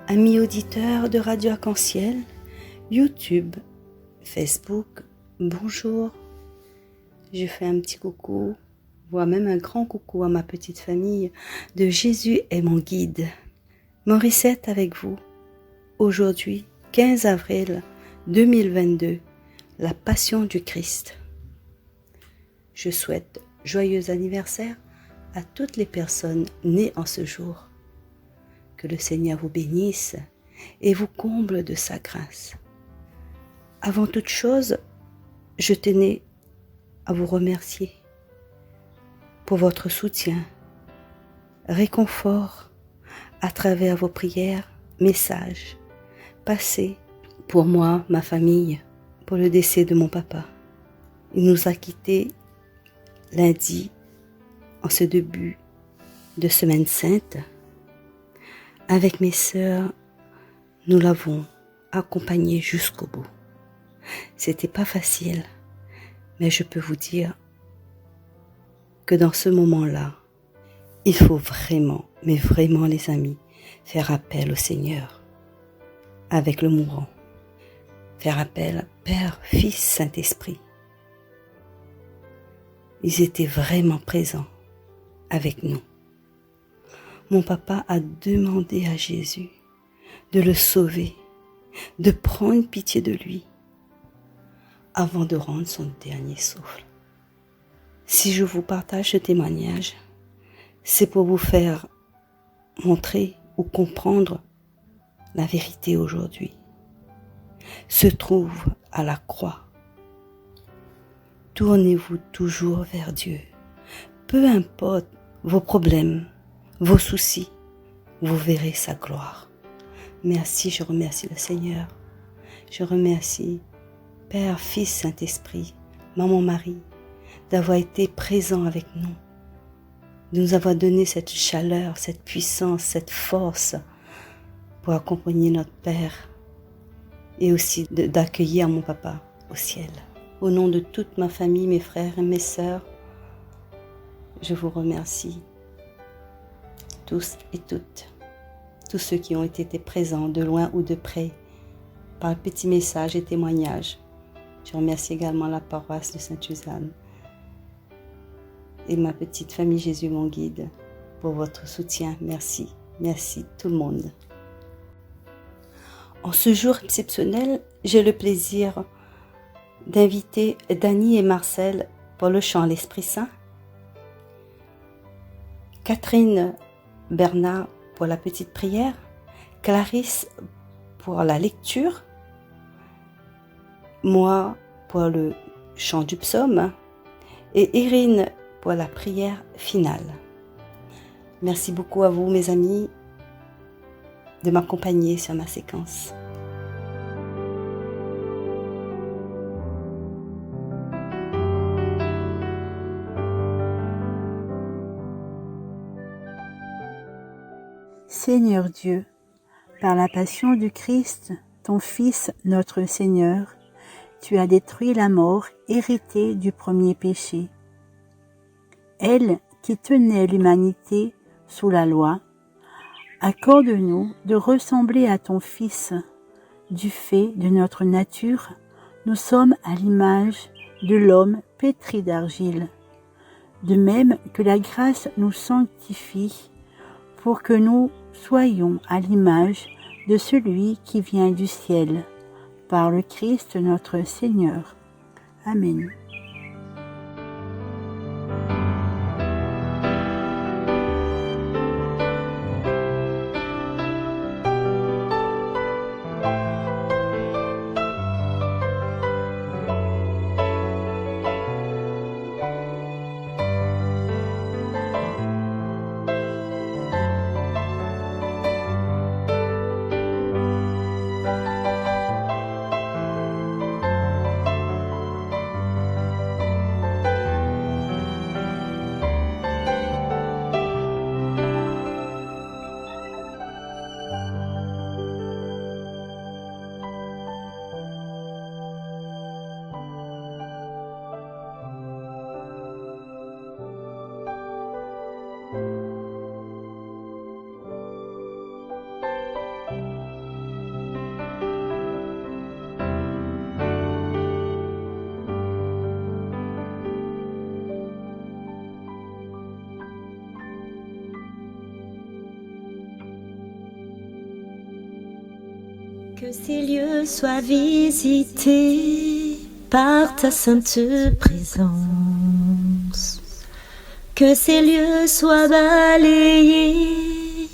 Amis auditeurs de Radio Arc-en-Ciel, YouTube, Facebook, bonjour. Je fais un petit coucou, voire même un grand coucou à ma petite famille de Jésus est mon guide. Morissette avec vous. Aujourd'hui, 15 avril 2022, la Passion du Christ. Je souhaite joyeux anniversaire à toutes les personnes nées en ce jour. Que le Seigneur vous bénisse et vous comble de sa grâce. Avant toute chose, je tenais à vous remercier pour votre soutien, réconfort à travers vos prières, messages passés pour moi, ma famille, pour le décès de mon papa. Il nous a quittés lundi en ce début de semaine sainte. Avec mes sœurs, nous l'avons accompagné jusqu'au bout. C'était pas facile, mais je peux vous dire que dans ce moment-là, il faut vraiment, mais vraiment les amis, faire appel au Seigneur avec le mourant. Faire appel Père, Fils, Saint-Esprit. Ils étaient vraiment présents avec nous. Mon papa a demandé à Jésus de le sauver, de prendre pitié de lui, avant de rendre son dernier souffle. Si je vous partage ce témoignage, c'est pour vous faire montrer ou comprendre la vérité aujourd'hui. Se trouve à la croix. Tournez-vous toujours vers Dieu. Peu importe vos problèmes, vos soucis, vous verrez sa gloire. Merci, je remercie le Seigneur. Je remercie Père, Fils, Saint-Esprit, Maman Marie, d'avoir été présent avec nous, de nous avoir donné cette chaleur, cette puissance, cette force pour accompagner notre Père et aussi d'accueillir mon papa au ciel. Au nom de toute ma famille, mes frères et mes sœurs, je vous remercie. Tous et toutes, tous ceux qui ont été présents de loin ou de près, par petits messages et témoignages. Je remercie également la paroisse de Sainte-Suzanne et ma petite famille Jésus mon guide pour votre soutien. Merci, merci tout le monde. En ce jour exceptionnel, j'ai le plaisir d'inviter Dany et Marcel pour le chant L'Esprit Saint, Catherine Bernard pour la petite prière, Clarisse pour la lecture, moi pour le chant du psaume et Irine pour la prière finale. Merci beaucoup à vous mes amis de m'accompagner sur ma séquence. Seigneur Dieu, par la passion du Christ, ton Fils, notre Seigneur, tu as détruit la mort héritée du premier péché. Elle qui tenait l'humanité sous la loi, accorde-nous de ressembler à ton Fils. Du fait de notre nature, nous sommes à l'image de l'homme pétri d'argile. De même que la grâce nous sanctifie pour que nous soyons à l'image de celui qui vient du ciel, par le Christ notre Seigneur. Amen. Que ces lieux soient visités par ta sainte présence. Que ces lieux soient balayés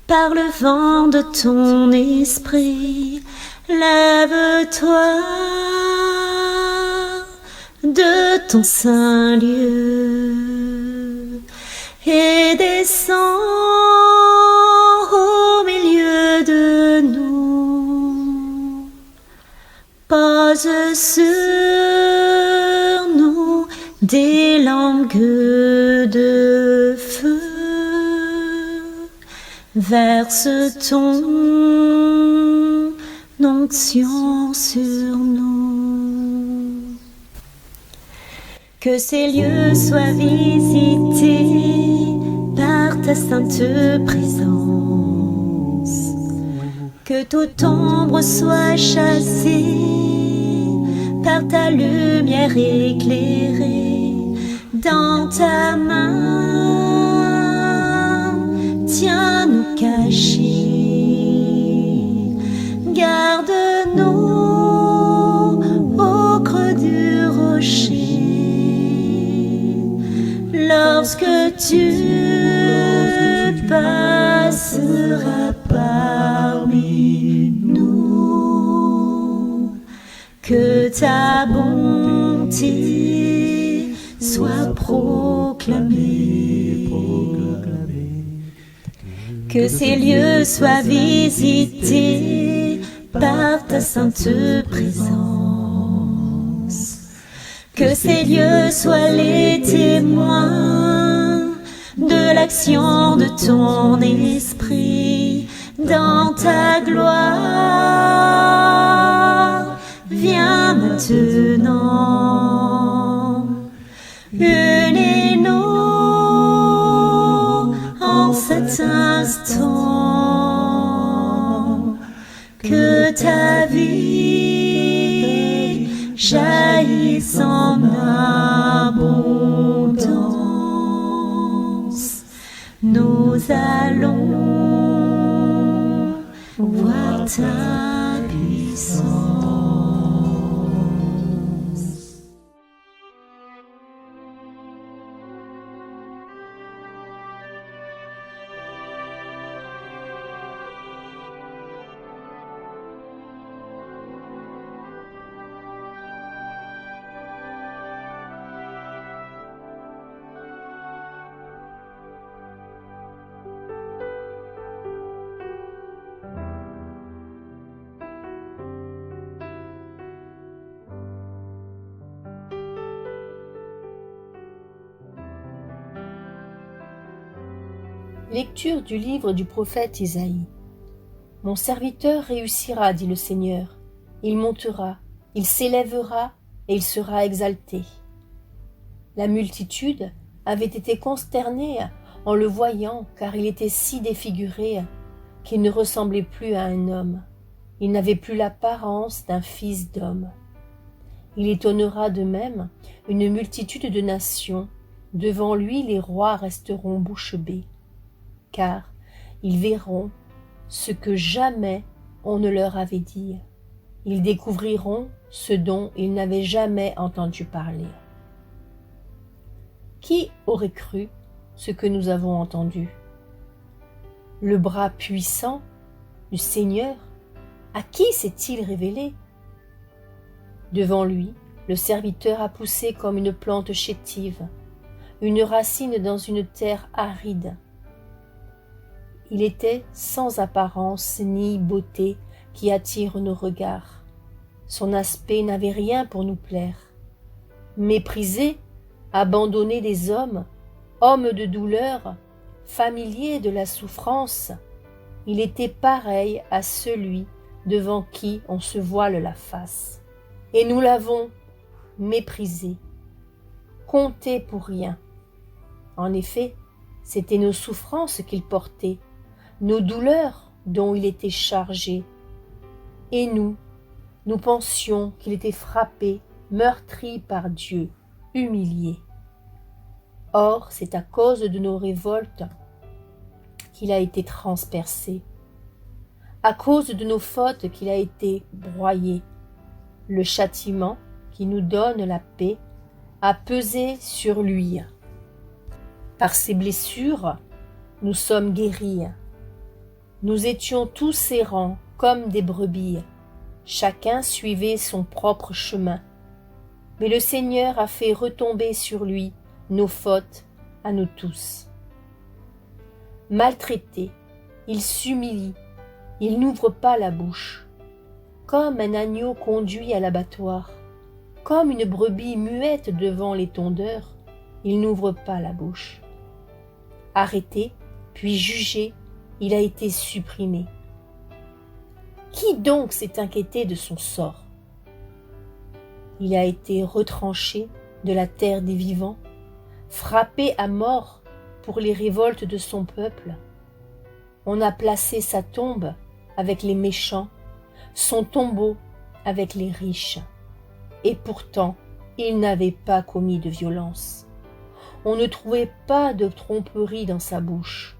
par le vent de ton esprit. Lève-toi de ton saint lieu et descends au milieu de nous. Pose sur nous des langues de feu. Verse ton onction sur nous. Que ces lieux soient visités par ta sainte présence. Que toute ombre soit chassée par ta lumière éclairée. Dans ta main, tiens-nous cachés. Garde-nous au creux du rocher. Lorsque tu passeras parmi nous, que ta bonté soit proclamée. Que ces lieux soient visités par ta sainte présence. Que ces lieux soient les témoins de l'action de ton esprit dans ta gloire. Viens maintenant, unis-nous en cet instant. Que ta vie jaillisse en abondance. Nous allons voir ta puissance. Lecture du livre du prophète Isaïe. Mon serviteur réussira, dit le Seigneur. Il montera, il s'élèvera et il sera exalté. La multitude avait été consternée en le voyant, car il était si défiguré qu'il ne ressemblait plus à un homme. Il n'avait plus l'apparence d'un fils d'homme. Il étonnera de même une multitude de nations. Devant lui, les rois resteront bouche bée, car ils verront ce que jamais on ne leur avait dit. Ils découvriront ce dont ils n'avaient jamais entendu parler. Qui aurait cru ce que nous avons entendu? Le bras puissant du Seigneur, à qui s'est-il révélé? Devant lui, le serviteur a poussé comme une plante chétive, une racine dans une terre aride. Il était sans apparence ni beauté qui attire nos regards. Son aspect n'avait rien pour nous plaire. Méprisé, abandonné des hommes, homme de douleur, familier de la souffrance, il était pareil à celui devant qui on se voile la face. Et nous l'avons méprisé, compté pour rien. En effet, c'étaient nos souffrances qu'il portait, nos douleurs dont il était chargé. Et nous pensions qu'il était frappé, meurtri par Dieu, humilié. Or, c'est à cause de nos révoltes qu'il a été transpercé. à cause de nos fautes qu'il a été broyé. Le châtiment qui nous donne la paix a pesé sur lui. Par ses blessures, nous sommes guéris. Nous étions tous errants comme des brebis. Chacun suivait son propre chemin. Mais le Seigneur a fait retomber sur lui nos fautes à nous tous. Maltraité, il s'humilie, il n'ouvre pas la bouche. Comme un agneau conduit à l'abattoir, comme une brebis muette devant les tondeurs, il n'ouvre pas la bouche. Arrêté, puis jugé, il a été supprimé. Qui donc s'est inquiété de son sort? Il a été retranché de la terre des vivants, frappé à mort pour les révoltes de son peuple. On a placé sa tombe avec les méchants, son tombeau avec les riches. Et pourtant, il n'avait pas commis de violence. On ne trouvait pas de tromperie dans sa bouche.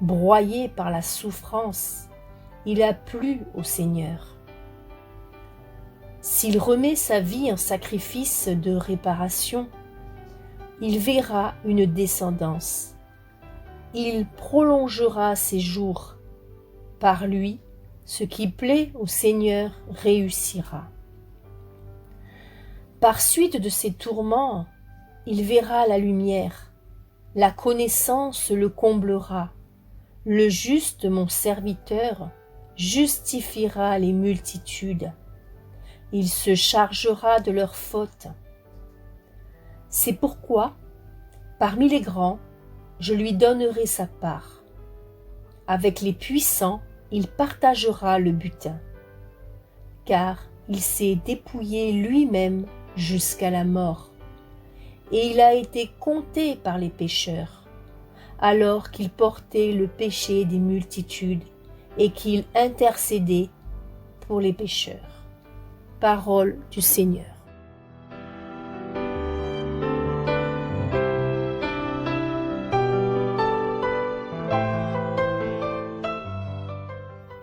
Broyé par la souffrance, il a plu au Seigneur. S'il remet sa vie en sacrifice de réparation, il verra une descendance. Il prolongera ses jours. Par lui, ce qui plaît au Seigneur réussira. Par suite de ses tourments, il verra la lumière. La connaissance le comblera. Le juste, mon serviteur, justifiera les multitudes. Il se chargera de leurs fautes. C'est pourquoi, parmi les grands, je lui donnerai sa part. Avec les puissants, il partagera le butin, car il s'est dépouillé lui-même jusqu'à la mort, et il a été compté par les pécheurs, alors qu'il portait le péché des multitudes et qu'il intercédait pour les pécheurs. Parole du Seigneur.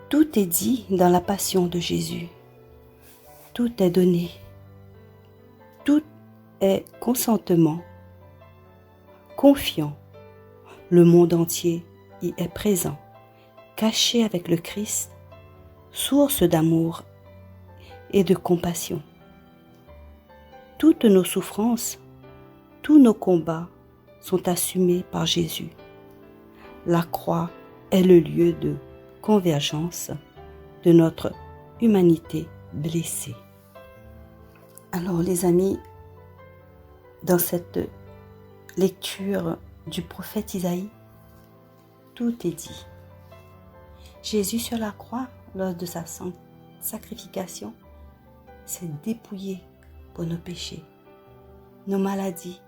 Tout est dit dans la passion de Jésus. Tout est donné. Tout est consentement. Confiant. Le monde entier y est présent, caché avec le Christ, source d'amour et de compassion. Toutes nos souffrances, tous nos combats sont assumés par Jésus. La croix est le lieu de convergence de notre humanité blessée. Alors les amis, dans cette lecture du prophète Isaïe, tout est dit. Jésus sur la croix, lors de sa sacrification, s'est dépouillé pour nos péchés, nos maladies,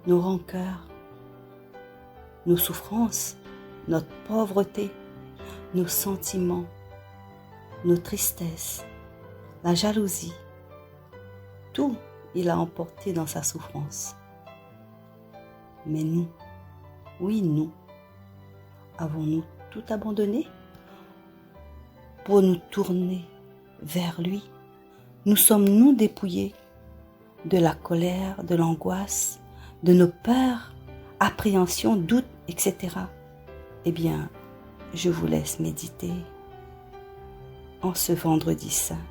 nos rancœurs, nos souffrances, notre pauvreté, nos sentiments, nos tristesses, la jalousie. Tout, il a emporté dans sa souffrance. Mais nous, oui nous, avons-nous tout abandonné pour nous tourner vers lui? Nous sommes-nous dépouillés de la colère, de l'angoisse, de nos peurs, appréhensions, doutes, etc. Eh bien, je vous laisse méditer en ce vendredi saint,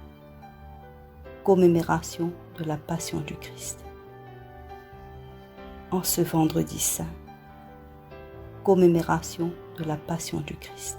commémoration de la Passion du Christ. En ce vendredi saint, commémoration de la Passion du Christ.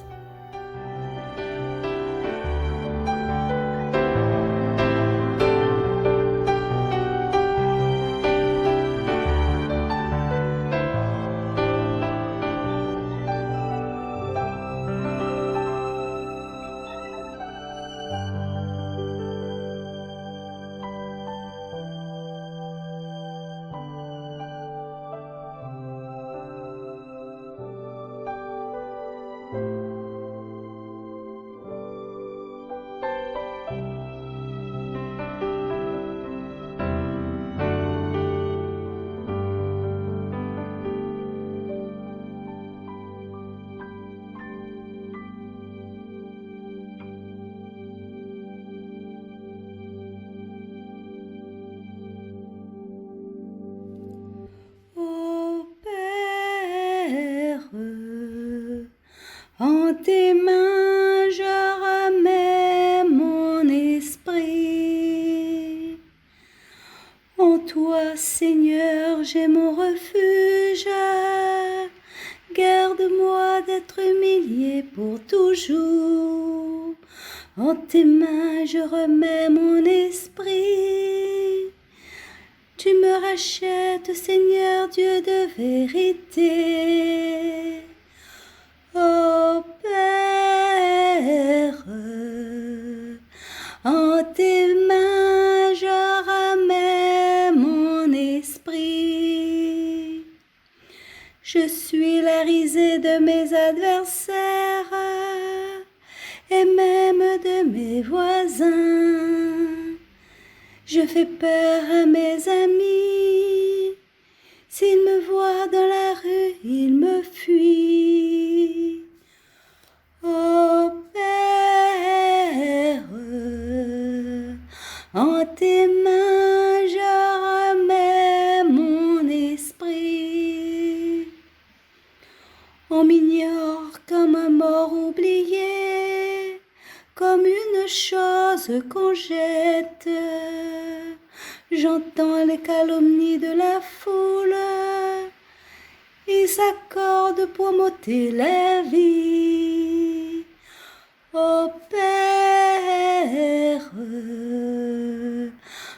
En tes mains je remets mon esprit. En toi, Seigneur, j'ai mon refuge. Garde-moi d'être humilié pour toujours. En tes mains je remets mon esprit. Tu me rachètes, Seigneur Dieu de vérité. Ô Père, en tes mains je remets mon esprit. Je suis la risée de mes adversaires et même de mes voisins. Je fais peur à mes amis. S'ils me voient dans la rue, ils me fuient. Ô Père, en tes mains je remets mon esprit. On m'ignore comme un mort oublié, comme une chose qu'on jette. J'entends les calomnies de la foule. Ils s'accordent pour m'ôter la vie. Ô Père,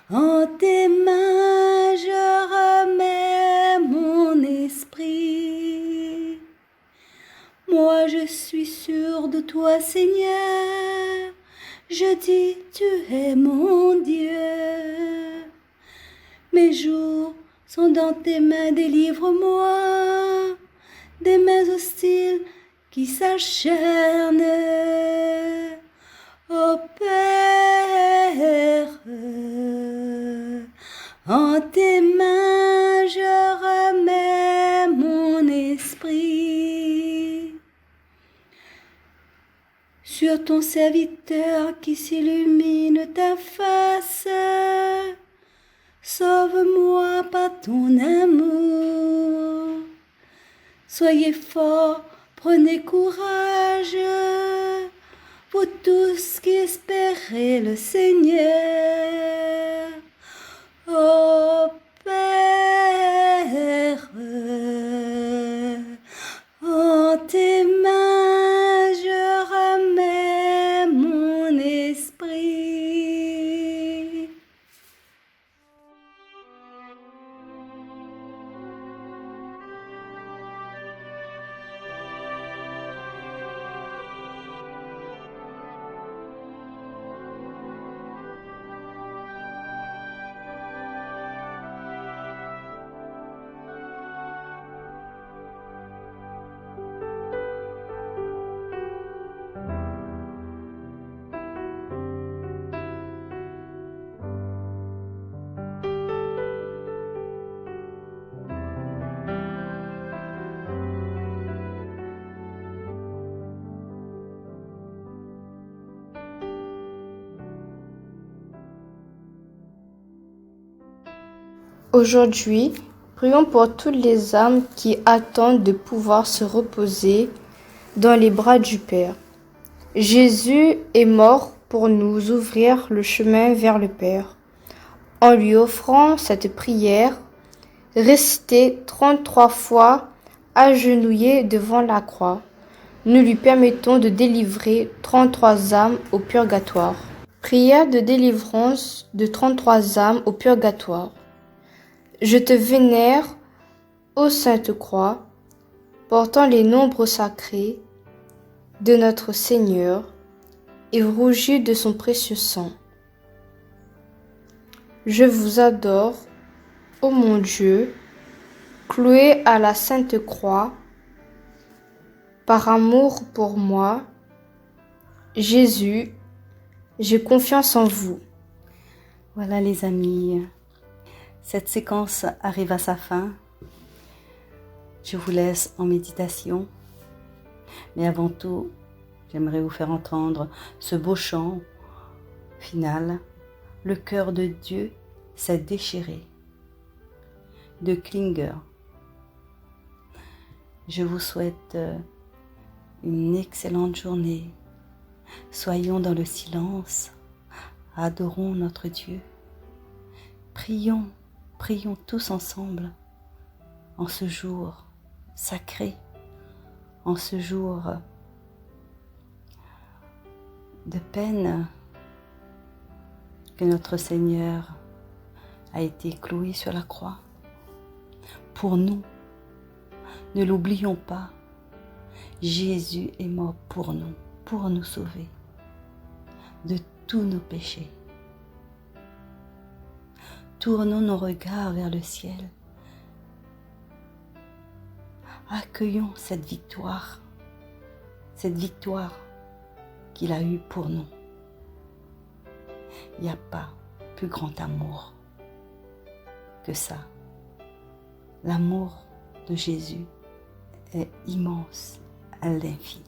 en tes mains je remets mon esprit. Moi je suis sûre de toi, Seigneur. Je dis, tu es mon Dieu. Mes jours sont dans tes mains, délivre-moi des mains hostiles qui s'acharnent. Ô Père, en tes mains je remets mon esprit. Sur ton serviteur qui s'illumine ta face, sauve-moi par ton amour. Soyez forts, prenez courage, vous tous qui espérez le Seigneur. Ô Père, en tes mains je remets mon esprit. Aujourd'hui, prions pour toutes les âmes qui attendent de pouvoir se reposer dans les bras du Père. Jésus est mort pour nous ouvrir le chemin vers le Père. En lui offrant cette prière, récitée 33 fois agenouillé devant la croix, nous lui permettons de délivrer 33 âmes au purgatoire. Prière de délivrance de 33 âmes au purgatoire. Je te vénère, ô Sainte Croix, portant les nombres sacrés de notre Seigneur et rougis de son précieux sang. Je vous adore, ô mon Dieu, cloué à la Sainte Croix, par amour pour moi. Jésus, j'ai confiance en vous. Voilà les amis, cette séquence arrive à sa fin. Je vous laisse en méditation. Mais avant tout, j'aimerais vous faire entendre ce beau chant final. Le cœur de Dieu s'est déchiré, de Klinger. Je vous souhaite une excellente journée. Soyons dans le silence, adorons notre Dieu. Prions, prions tous ensemble en ce jour sacré, en ce jour de peine que notre Seigneur a été cloué sur la croix. Pour nous, ne l'oublions pas, Jésus est mort pour nous sauver de tous nos péchés. Tournons nos regards vers le ciel. Accueillons cette victoire qu'il a eue pour nous. Il n'y a pas plus grand amour que ça. L'amour de Jésus est immense à l'infini.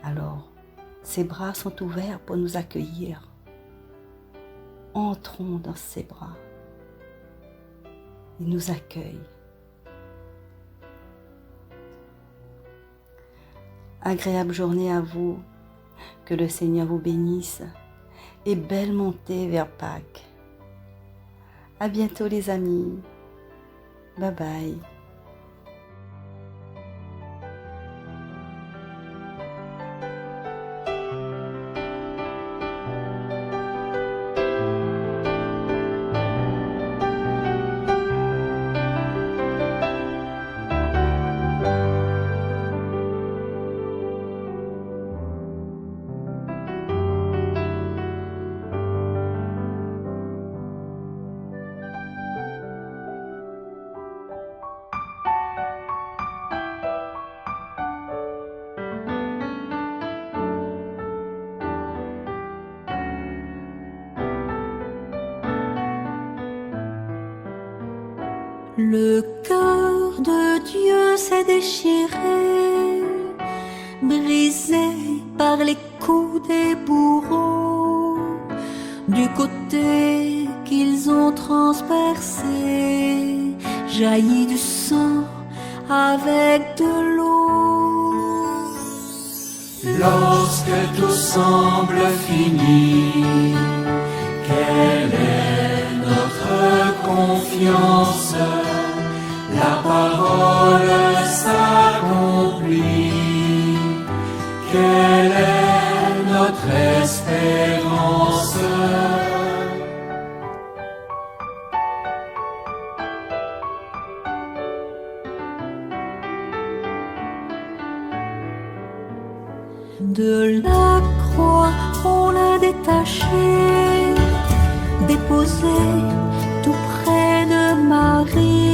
Alors, ses bras sont ouverts pour nous accueillir. Entrons dans ses bras. Il nous accueille. Agréable journée à vous, que le Seigneur vous bénisse et belle montée vers Pâques. À bientôt les amis. Bye bye. Le cœur de Dieu s'est déchiré, brisé par les coups des bourreaux, du côté qu'ils ont transpercé, jaillit du sang avec de l'eau. Lorsque tout semble fini, quelle est notre confiance? La parole s'accomplit. Quelle est notre espérance? De la croix, on l'a détaché, déposé tout près de Marie.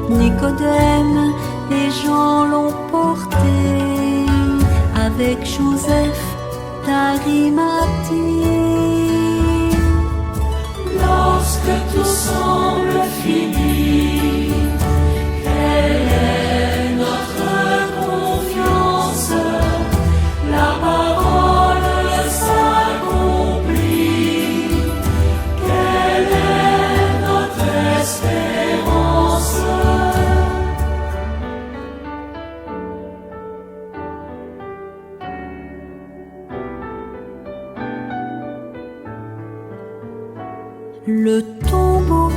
Nicodème, les gens l'ont porté avec Joseph d'Arimathie. Lorsque tout semble fini, quelle est notre confiance? La parole s'accomplit. Quelle est notre espérance? Le tombeau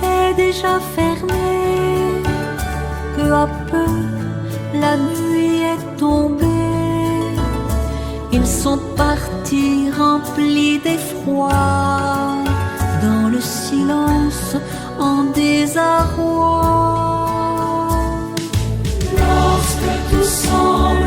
est déjà fermé, peu à peu la nuit est tombée. Ils sont partis remplis d'effroi, dans le silence en désarroi. Lorsque tout semble